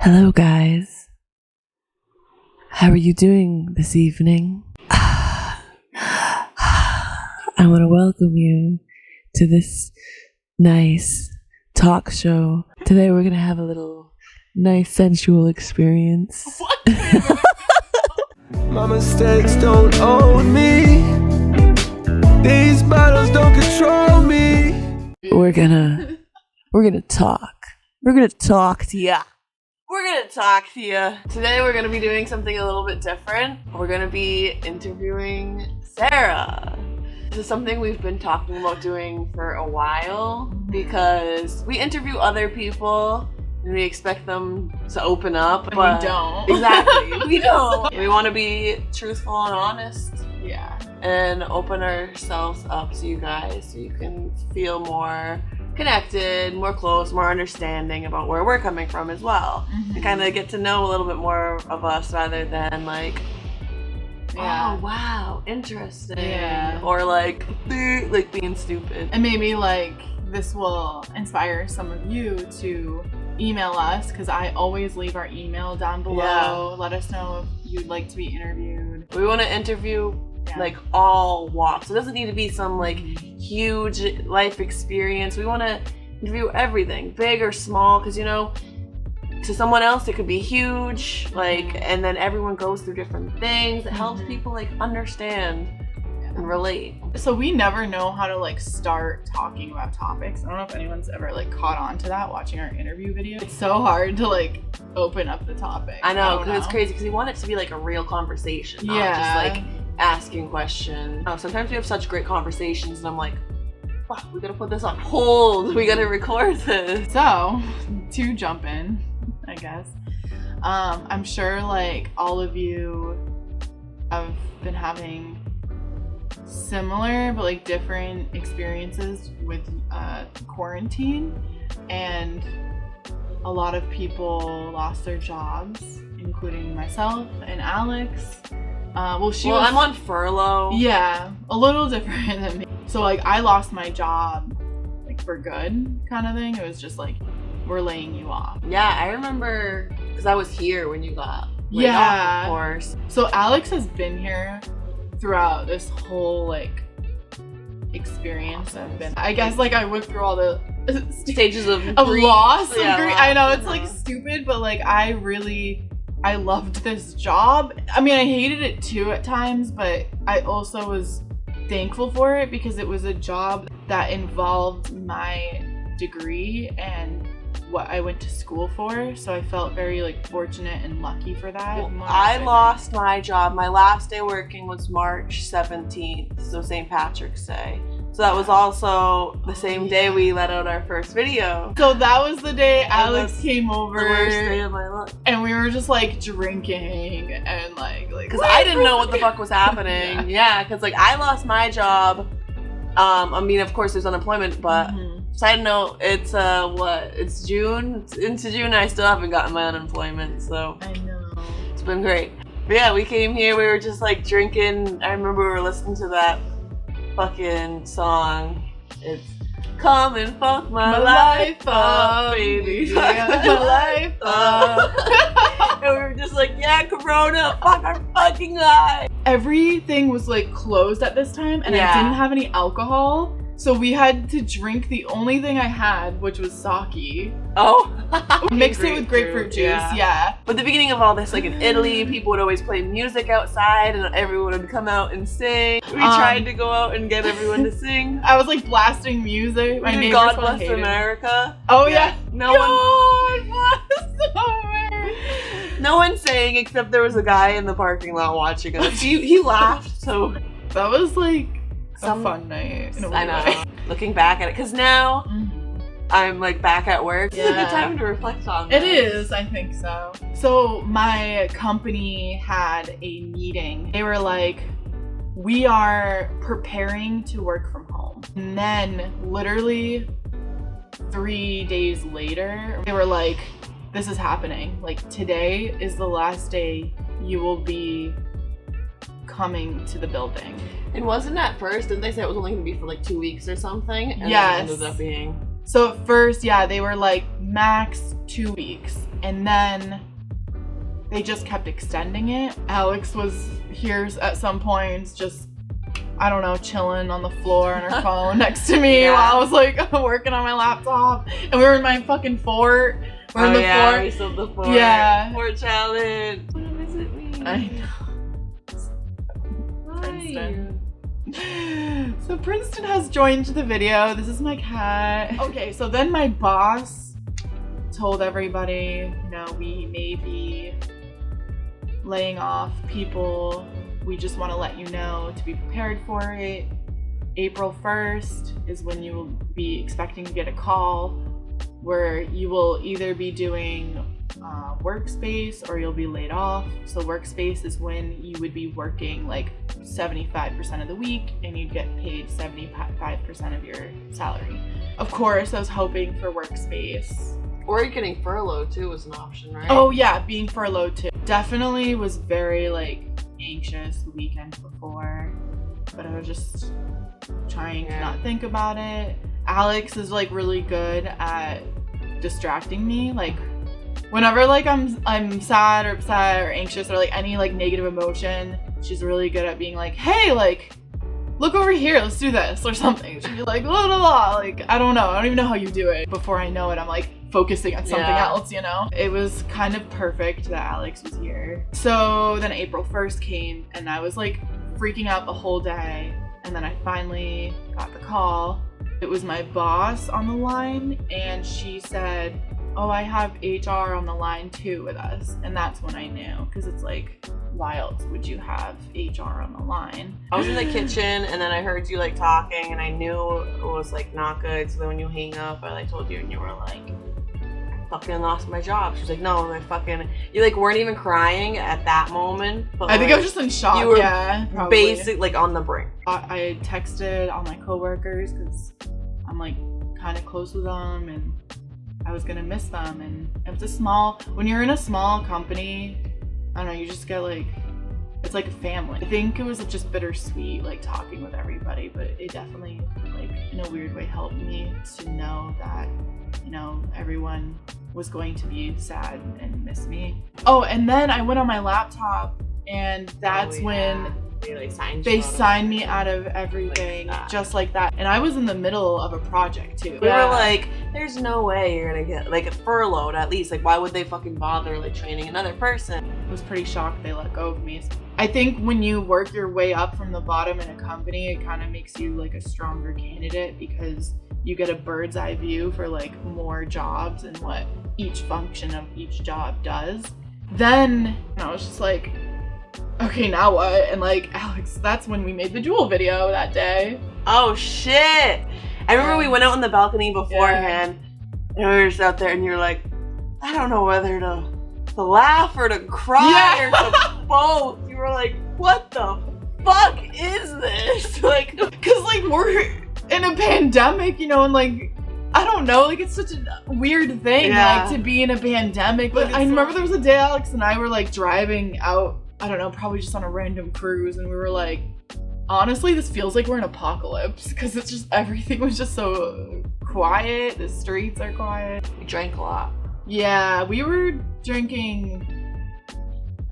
Hello, guys. How are you doing this evening? I want to welcome you to this nice talk show. Today we're going to have a little nice sensual experience. My mistakes don't own me. These battles don't control me. We're gonna talk. We're gonna talk to ya. We're gonna talk to you. Today we're gonna be doing something a little bit different. We're gonna be interviewing Sarah. This is something we've been talking about doing for a while because we interview other people and we expect them to open up, but we don't. Exactly, we don't. We want to be truthful and honest. Yeah. And open ourselves up to you guys so you can feel more connected, more close, more understanding about where we're coming from as well. And kind of get to know a little bit more of us rather than like, oh wow, interesting. Yeah. Or like being stupid. And maybe like this will inspire some of you to email us, because I always leave our email down below. Yeah. Let us know if you'd like to be interviewed. We want to interview like all walks. It doesn't need to be some like huge life experience. We want to interview everything, big or small, because to someone else it could be huge, like, and then everyone goes through different things. It helps people like understand and relate. So we never know how to like start talking about topics. I don't know if anyone's ever like caught on to that watching our interview video. It's so hard to like open up the topic. I know, because it's crazy, because we want it to be like a real conversation, not just like asking questions. Sometimes we have such great conversations and I'm like, fuck, we gotta put this on hold. We gotta record this. So, to jump in, I guess, I'm sure like all of you have been having similar but like different experiences with quarantine, and a lot of people lost their jobs, including myself and Alex. I'm on furlough. Yeah, a little different than me. So like I lost my job like for good kind of thing. It was just like, we're laying you off. Yeah, I remember because I was here when you got laid off, of course. So Alex has been here throughout this whole like experience. I guess like I went through all the stages of loss. Of yeah, grief. loss. I know it's like stupid, but like I loved this job. I mean, I hated it too at times, but I also was thankful for it because it was a job that involved my degree and what I went to school for. So I felt very like fortunate and lucky for that. Well, I lost my job. My last day working was March 17th, so St. Patrick's Day. So that was also the same day we let out our first video. So that was the day Alex came over. The worst day of my life. And we were just like drinking and like because I didn't know what the fuck was happening. Yeah, because like I lost my job. I mean, of course there's unemployment, but side note, it's it's June. Into June, I still haven't gotten my unemployment, so I know it's been great. But yeah, we came here. We were just like drinking. I remember we were listening to that fucking song. It's "Come and Fuck My Life Up, Baby." Yeah, my life up. And we were just like, yeah, Corona, fuck our fucking life. Everything was like closed at this time, and I didn't have any alcohol, so we had to drink the only thing I had, which was sake. Oh, mixed it with grapefruit juice. Yeah. But the beginning of all this, like in Italy, people would always play music outside, and everyone would come out and sing. We tried to go out and get everyone to sing. I was like blasting music. My neighbors God Bless hated America. Oh yeah. God bless America. No one sang except there was a guy in the parking lot watching us. He laughed, so that was like a fun night. I know. Looking back at it, because now I'm like back at work. It's a good time to reflect on this. It is, I think so. So my company had a meeting. They were like, we are preparing to work from home. And then literally 3 days later, they were like, this is happening. Like, today is the last day you will be coming to the building. And wasn't at first, didn't they say it was only going to be for like 2 weeks or something? And yes. then it ended up being... So at first, they were like, max 2 weeks. And then they just kept extending it. Alex was here at some points, just, I don't know, chilling on the floor on her phone next to me while I was like working on my laptop. And we were in my fucking fort. We're in the fort. We still the fort. Yeah. Fort challenge. What does it mean? I know. Princeton. So Princeton has joined the video. This is my cat. Okay, so then my boss told everybody, you know, we may be laying off people. We just want to let you know to be prepared for it. April 1st is when you will be expecting to get a call where you will either be doing Workspace or you'll be laid off. So Workspace is when you would be working like 75% of the week and you'd get paid 75% of your salary. Of course, I was hoping for Workspace. Or you're getting furloughed too was an option, right? Oh yeah, being furloughed too. Definitely was very like anxious the weekend before, but I was just trying to not think about it. Alex is like really good at distracting me. Like whenever like I'm sad or upset or anxious or like any like negative emotion, she's really good at being like, hey, like look over here, let's do this or something. She'd be like, blah, blah, blah. Like, I don't know. I don't even know how you do it. Before I know it, I'm like focusing on something else, you know? It was kind of perfect that Alex was here. So then April 1st came and I was like freaking out the whole day. And then I finally got the call. It was my boss on the line and she said, oh, I have HR on the line too with us. And that's when I knew, because it's like, why else would you have HR on the line? I was in the kitchen and then I heard you like talking and I knew it was like not good. So then when you hang up, I like told you and you were like, I fucking lost my job. She was like, no, I fucking, you like weren't even crying at that moment. But I think I was just in shock. You were probably. basic like on the brink. I texted all my coworkers because I'm like kind of close with them and I was gonna miss them. And it's when you're in a small company, I don't know, you just get like, it's like a family. I think it was just bittersweet, like talking with everybody, but it definitely, like, in a weird way helped me to know that, you know, everyone was going to be sad and miss me. Oh, and then I went on my laptop and that's when they signed me out of everything, just like that. And I was in the middle of a project too. We were like, there's no way you're gonna get like furloughed at least. Like, why would they fucking bother like training another person? I was pretty shocked they let go of me. I think when you work your way up from the bottom in a company, it kind of makes you like a stronger candidate because you get a bird's eye view for like more jobs and what each function of each job does. Then I was just like, okay, now what? And like, Alex, that's when we made the Jewel video that day. Oh shit! I remember we went out on the balcony beforehand and we were just out there and you're like, I don't know whether to laugh or to cry or to both. You were like, what the fuck is this? Like, cause like we're in a pandemic, you know, and like, I don't know, like it's such a weird thing, like to be in a pandemic. But I remember there was a day Alex and I were like driving out, I don't know, probably just on a random cruise, and we were like, honestly, this feels like we're in apocalypse because it's just, everything was just so quiet. The streets are quiet. We drank a lot. Yeah, we were drinking,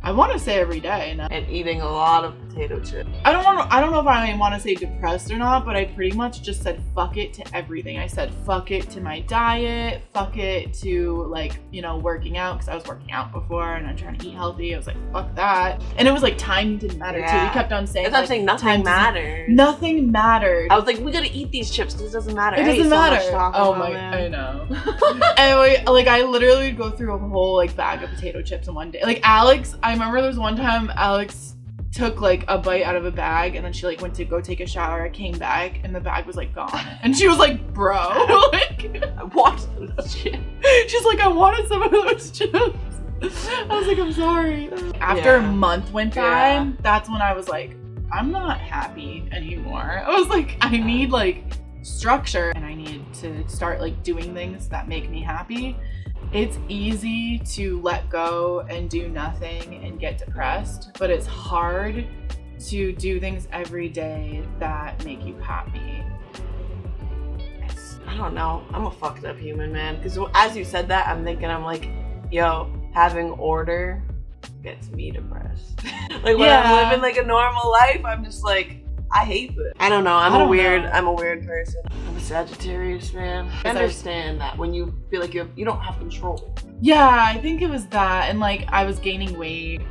I want to say every day. And eating a lot of potato chips. I don't know if I want to say depressed or not, but I pretty much just said fuck it to everything. I said fuck it to my diet, fuck it to like, you know, working out, because I was working out before and I'm trying to eat healthy. I was like, fuck that. And it was like time didn't matter too. We kept on saying, that's what I'm saying, nothing mattered. Nothing mattered. I was like, we gotta eat these chips because it doesn't matter. It doesn't matter. Oh my, I know. Anyway, like I literally would go through a whole like bag of potato chips in one day. Like Alex, I remember there was one time Alex took like a bite out of a bag and then she like went to go take a shower, came back and the bag was like gone. And she was like, bro, like I wanted those chips. She's like, I wanted some of those chips. I was like, I'm sorry. After a month went by, that's when I was like, I'm not happy anymore. I was like, I need like structure and I need to start like doing things that make me happy. It's easy to let go and do nothing and get depressed, but it's hard to do things every day that make you happy. I don't know. I'm a fucked up human, man. Because as you said that, I'm thinking, I'm like, yo, having order gets me depressed. Like when I'm living like a normal life, I'm just like, I hate it. I don't know. I'm a weird person. I'm a Sagittarius, man. I understand that when you feel like you don't have control. Yeah, I think it was that, and like I was gaining weight,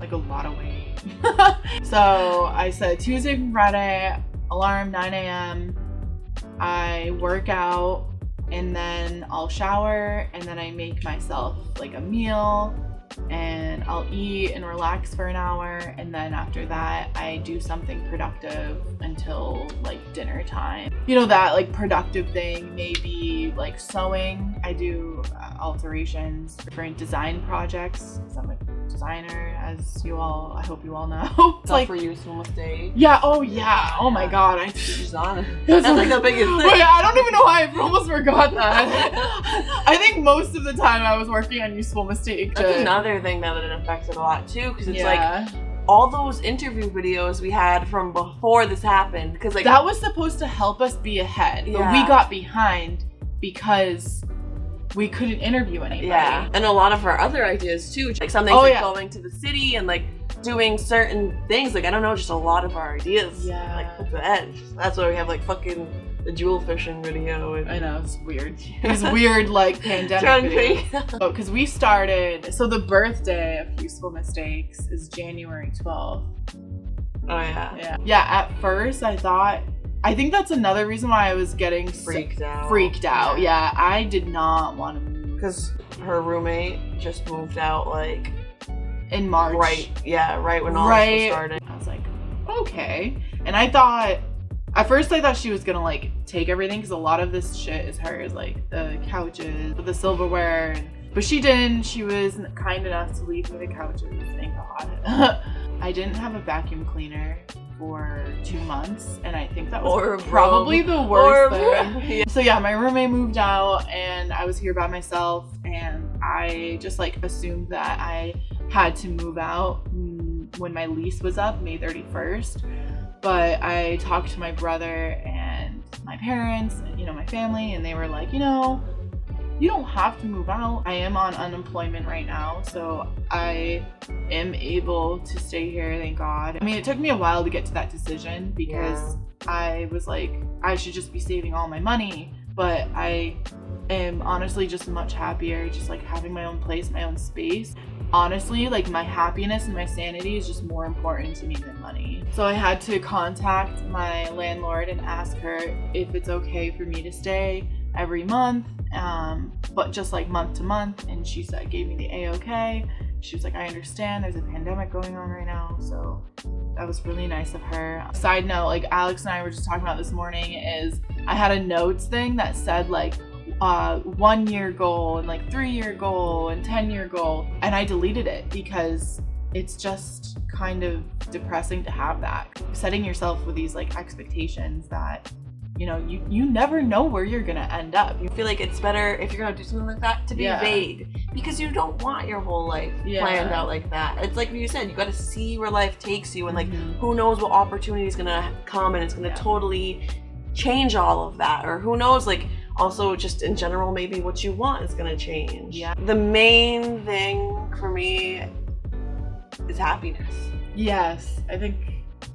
like a lot of weight. So I said Tuesday and Friday, alarm 9 a.m. I work out, and then I'll shower, and then I make myself like a meal, and I'll eat and relax for an hour, and then after that I do something productive until like dinner time. You know, that like productive thing, maybe like sewing. I do alterations, different design projects, because I'm a designer, as I hope you all know. It's like for useful mistake. Yeah, oh yeah, oh my god, That's like the biggest thing. Wait, I don't even know why I almost forgot that. I think most of the time I was working on useful mistake. That's another thing that it affected a lot too, because it's like all those interview videos we had from before this happened, because like that was supposed to help us be ahead, but we got behind because we couldn't interview anybody. Yeah, and a lot of our other ideas too, like something like going to the city and like doing certain things. Like I don't know, just a lot of our ideas. Yeah, like put to end. That's why we have like fucking the jewel fishing video. And I know, it's weird. These weird like pandemic videos. Oh, because we started. So the birthday of Useful Mistakes is January 12th. Oh yeah. Yeah. At first, I think that's another reason why I was getting freaked out. Yeah, I did not want to move. Because her roommate just moved out like in March. Right when all this started. I was like, okay. And at first I thought she was gonna like take everything, because a lot of this shit is hers, like the couches, the silverware. But she didn't. She was kind enough to leave me the couches, thank God. I didn't have a vacuum cleaner for 2 months, and I think that was probably the worst thing. So yeah, my roommate moved out and I was here by myself, and I just like assumed that I had to move out when my lease was up, May 31st. But I talked to my brother and my parents, you know, my family, and they were like, you know, you don't have to move out. I am on unemployment right now, so I am able to stay here, thank God. I mean, it took me a while to get to that decision, because I was like, I should just be saving all my money, but I am honestly just much happier just like having my own place, my own space. Honestly, like my happiness and my sanity is just more important to me than money. So I had to contact my landlord and ask her if it's okay for me to stay every month, but just like month to month, and she said, gave me the A-okay. She was like, I understand there's a pandemic going on right now, so that was really nice of her. Side note, like Alex and I were just talking about this morning, is I had a notes thing that said like 1 year goal and like 3 year goal and 10-year goal, and I deleted it because it's just kind of depressing to have that. Setting yourself with these like expectations that, you know, you never know where you're gonna end up. You feel like it's better if you're gonna do something like that to be vague, because you don't want your whole life planned out like that. It's like you said, you gotta see where life takes you, and like who knows what opportunity is gonna come, and it's gonna totally change all of that, or who knows, like also just in general, maybe what you want is gonna change. The main thing for me is happiness. Yes, I think.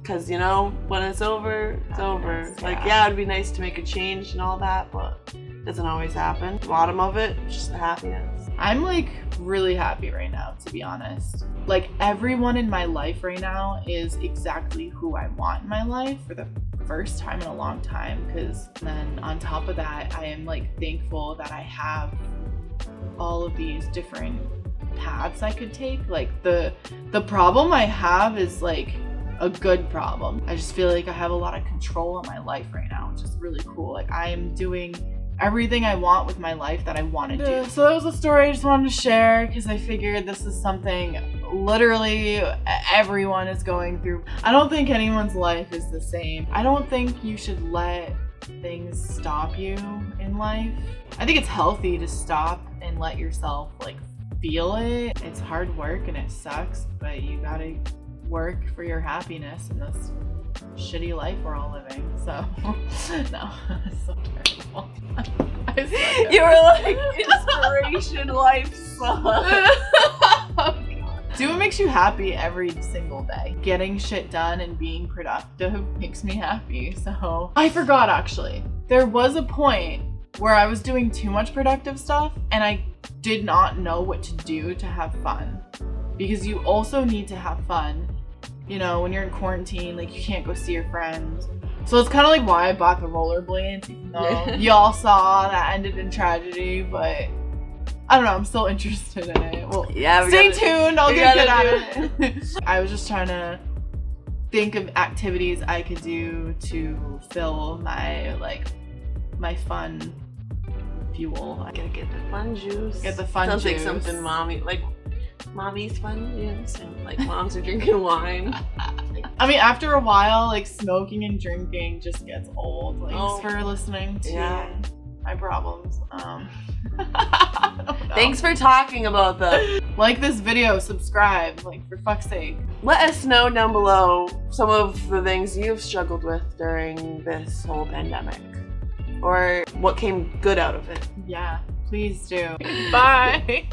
Because, you know, when it's over, it's over. Like, yeah, it'd be nice to make a change and all that, but it doesn't always happen. The bottom of it, just the happiness. I'm, like, really happy right now, to be honest. Like, everyone in my life right now is exactly who I want in my life for the first time in a long time. Because then on top of that, I am, like, thankful that I have all of these different paths I could take. Like, the problem I have is, like, a good problem. I just feel like I have a lot of control in my life right now, which is really cool. Like I am doing everything I want with my life that I want to do. So that was a story I just wanted to share, because I figured this is something literally everyone is going through. I don't think anyone's life is the same. I don't think you should let things stop you in life. I think it's healthy to stop and let yourself like feel it. It's hard work and it sucks, but you gotta work for your happiness, and that's shitty life we're all living. So no, it's so terrible. You were like, inspiration, life sucks. Do what makes you happy every single day. Getting shit done and being productive makes me happy. So I forgot, actually. There was a point where I was doing too much productive stuff and I did not know what to do to have fun. Because you also need to have fun. You know, when you're in quarantine, like you can't go see your friends. So it's kind of like why I bought the rollerblades, even though y'all saw that ended in tragedy, but I don't know, I'm still interested in it. Well, Yeah, stay tuned, I'll get good at it. I was just trying to think of activities I could do to fill my, like, my fun fuel. I gotta get the fun juice. Get the fun Sounds juice. like something mommy, like mommy's fun juice. And, like moms are drinking wine. I mean, after a while, like, smoking and drinking just gets old. Like, Oh. Thanks for listening to my problems. Thanks for talking about them. Like this video, subscribe, like, for fuck's sake. Let us know down below some of the things you've struggled with during this whole pandemic. Or what came good out of it. Yeah, please do. Bye.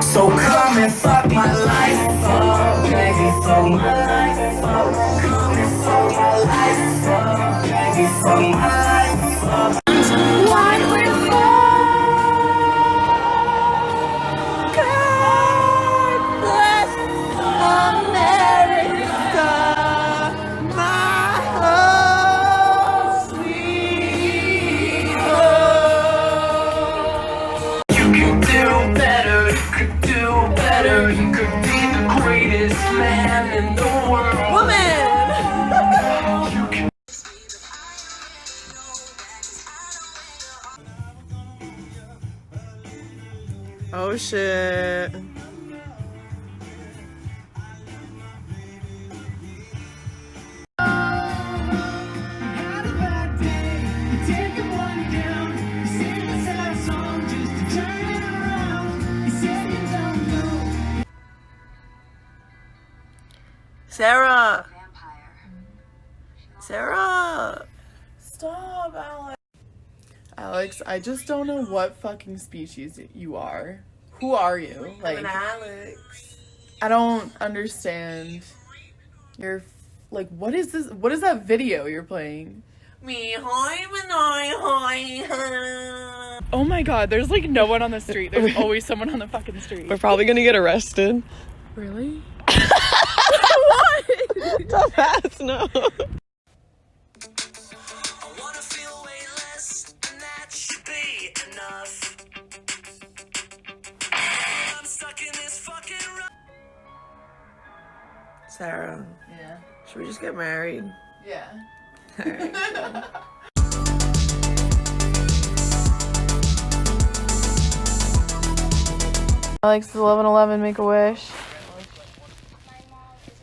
So come and fuck my life up, baby, fuck my life up. Come and fuck my life up, baby, fuck my life up. What we're for. God bless America, my home sweet home. You can do better. You could be the greatest man in the world. Woman! Oh shit. Sarah! Sarah! Stop, Alex. Alex, I just don't know what fucking species you are. Who are you? I'm Like, an Alex. I don't understand. You're, like, what is this? What is that video you're playing? Me, hi, hi. Oh my god, there's like no one on the street. There's always someone on the fucking street. We're probably gonna get arrested. Really? Dumbass, no. I wanna feel way less, and that should be enough. I'm stuck in this fucking rut. Sarah, Yeah. should we just get married? Yeah. Alright. Alex, 11:11, make a wish.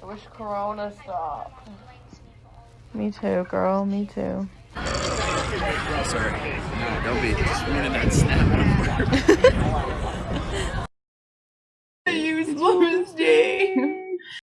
I wish Corona stopped. Me too, girl, me too. Sorry. No, don't be. Just wanted that snap.